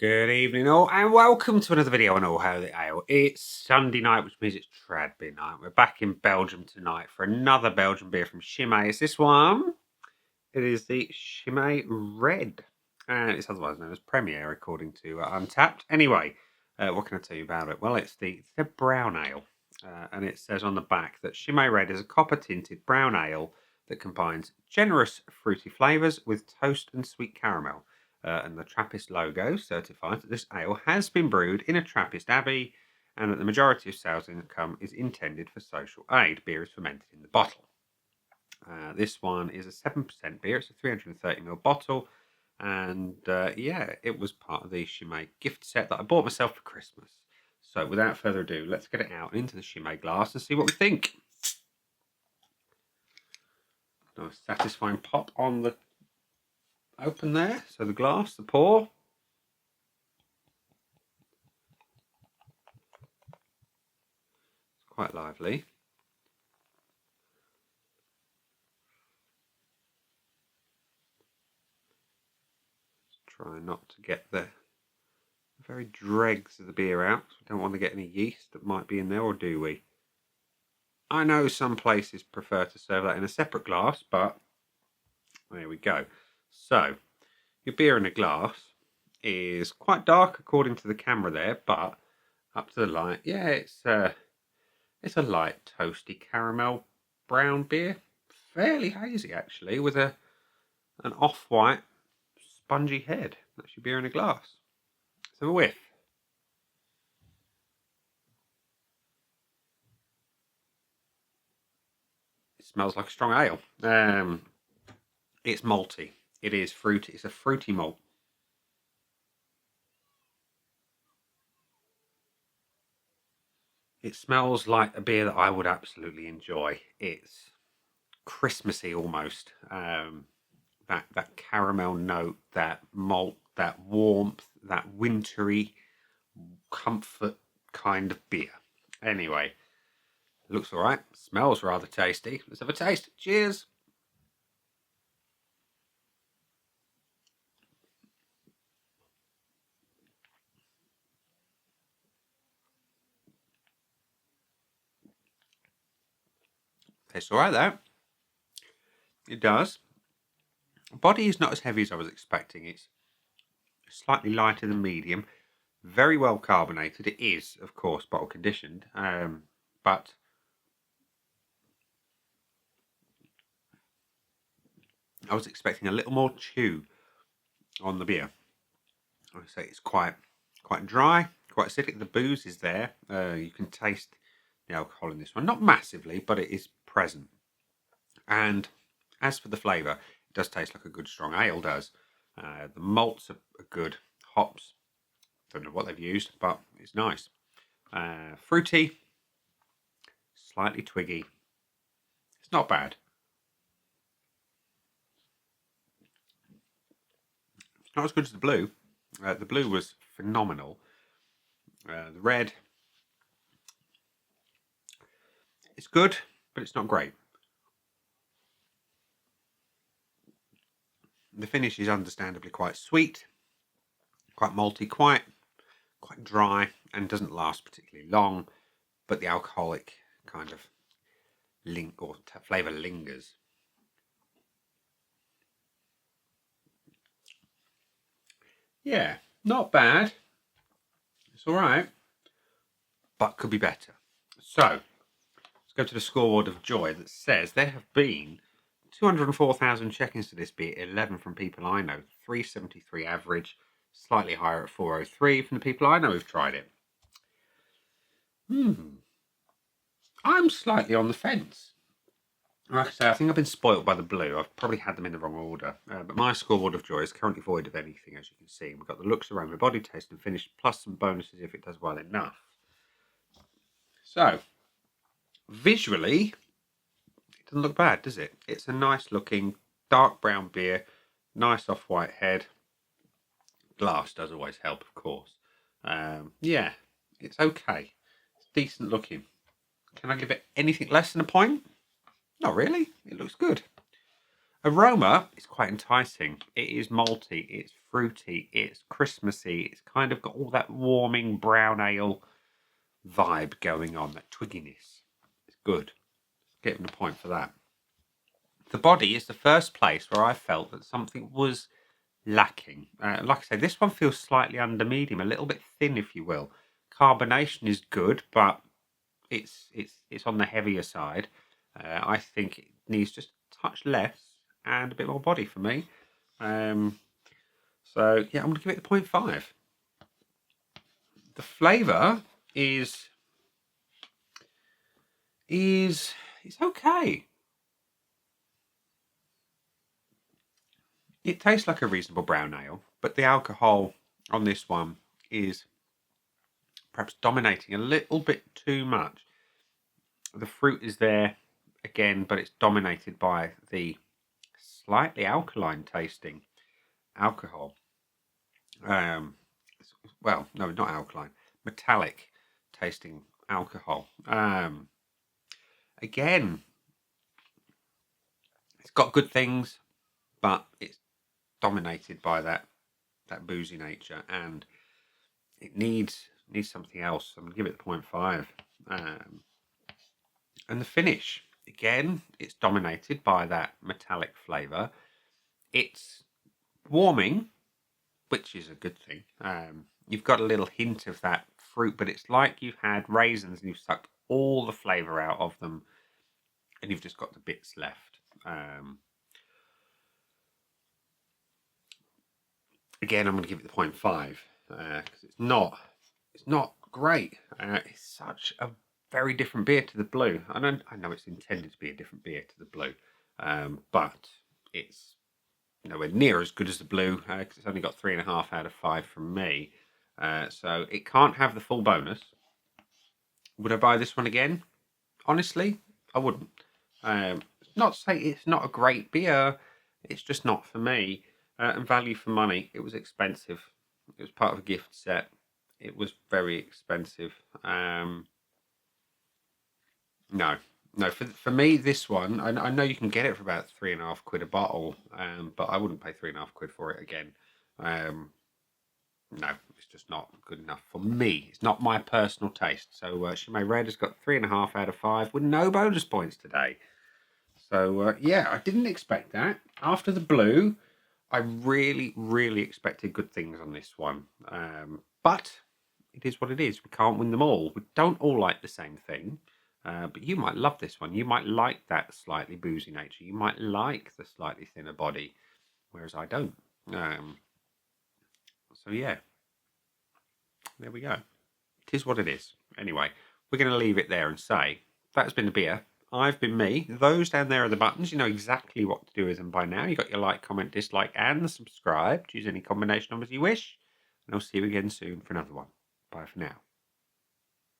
Good evening all, and welcome to another video on All Hail the Ale. It's Sunday night, which means it's trad beer night. We're back in Belgium tonight for another Belgian beer from Chimay. It's this one. It is the Chimay Red, and it's otherwise known as Premier, according to Untapped. Anyway, what can I tell you about it? Well, it's the brown ale, and it says on the back that Chimay Red is a copper-tinted brown ale that combines generous fruity flavours with toast and sweet caramel. And the Trappist logo certifies that this ale has been brewed in a Trappist abbey and that the majority of sales income is intended for social aid. Beer is fermented in the bottle. This one is a 7% beer. It's a 330ml bottle. And yeah, it was part of the Chimay gift set that I bought myself for Christmas. So without further ado, let's get it out into the Chimay glass and see what we think. Nice satisfying pop on the open there. So the glass, the pour. It's quite lively. Try not to get the very dregs of the beer out. We don't want to get any yeast that might be in there, or do we? I know some places prefer to serve that in a separate glass, but there we go. So, your beer in a glass is quite dark according to the camera there, but up to the light, yeah, it's a light toasty caramel brown beer, fairly hazy actually, with an off-white spongy head. That's your beer in a glass. Let's have a whiff. It smells like a strong ale. It's malty. It is fruity. It's a fruity malt. It smells like a beer that I would absolutely enjoy. It's Christmassy almost. That caramel note, that malt, that warmth, that wintry comfort kind of beer. Anyway, looks all right. Smells rather tasty. Let's have a taste. Cheers. Tastes all right though. It does. Body is not as heavy as I was expecting. It's slightly lighter than medium. Very well carbonated. It is, of course, bottle conditioned, but I was expecting a little more chew on the beer. I would say it's quite dry, quite acidic. The booze is there. You can taste the alcohol in this one. Not massively, but it is present. And as for the flavour, it does taste like a good strong ale does. The malts are good. Hops, don't know what they've used, but it's nice. Fruity, slightly twiggy. It's not bad. It's not as good as the blue. The blue was phenomenal. The red, it's good, but it's not great. The finish is understandably quite sweet, quite malty, quite dry, and doesn't last particularly long, but the alcoholic kind of flavour lingers. Yeah, not bad. It's all right, but could be better. So, let's go to the scoreboard of joy that says there have been 204,000 check-ins to this beer, 11 from people I know, 373 average, slightly higher at 403 from the people I know who've tried it. I'm slightly on the fence. Like I say, I think I've been spoilt by the blue. I've probably had them in the wrong order. But my scoreboard of joy is currently void of anything, as you can see. We've got the looks, aroma, body, taste and finish, plus some bonuses if it does well enough. So, visually, it doesn't look bad, does it? It's a nice looking dark brown beer, nice off-white head. Glass does always help, of course. Yeah, it's okay. It's decent looking. Can I give it anything less than a point? Not really. It looks good. Aroma is quite enticing. It is malty, it's fruity, it's Christmassy. It's kind of got all that warming brown ale vibe going on, that twigginess. It's good. Getting the point for that. The body is the first place where I felt that something was lacking. Like I say, this one feels slightly under medium, a little bit thin, if you will. Carbonation is good, but it's on the heavier side. I think it needs just a touch less and a bit more body for me. So yeah, I'm going to give it the 0.5. The flavour is it's okay. It tastes like a reasonable brown ale, but the alcohol on this one is perhaps dominating a little bit too much. The fruit is there again, but it's dominated by the slightly alkaline tasting alcohol. Well, no, not alkaline, metallic tasting alcohol. Again, it's got good things, but it's dominated by that boozy nature, and it needs something else. I'm gonna give it the 0.5. And the finish, again, it's dominated by that metallic flavour. It's warming, which is a good thing. You've got a little hint of that fruit, but it's like you've had raisins and you've sucked all the flavour out of them and you've just got the bits left. Again, I'm going to give it the 0.5 because it's not great. It's such a very different beer to the blue. I know it's intended to be a different beer to the blue, but it's nowhere near as good as the blue because it's only got 3.5 out of 5 from me. So it can't have the full bonus. Would I buy this one again? Honestly, I wouldn't. Not to say it's not a great beer, it's just not for me. And value for money, it was expensive. It was part of a gift set. It was very expensive. No, for me, this one, I know you can get it for about £3.50 a bottle, but I wouldn't pay £3.50 for it again. No, it's just not good enough for me. It's not my personal taste. So Chimay Red has got 3.5 out of 5 with no bonus points today. So yeah, I didn't expect that. After the blue, I really, really expected good things on this one. But it is what it is. We can't win them all. We don't all like the same thing. But you might love this one. You might like that slightly boozy nature. You might like the slightly thinner body, whereas I don't. So yeah, there we go. It is what it is. Anyway, we're going to leave it there and say that's been the beer. I've been me. Those down there are the buttons. You know exactly what to do with them by now. You got your like, comment, dislike, and subscribe. Choose any combination numbers you wish. And I'll see you again soon for another one. Bye for now.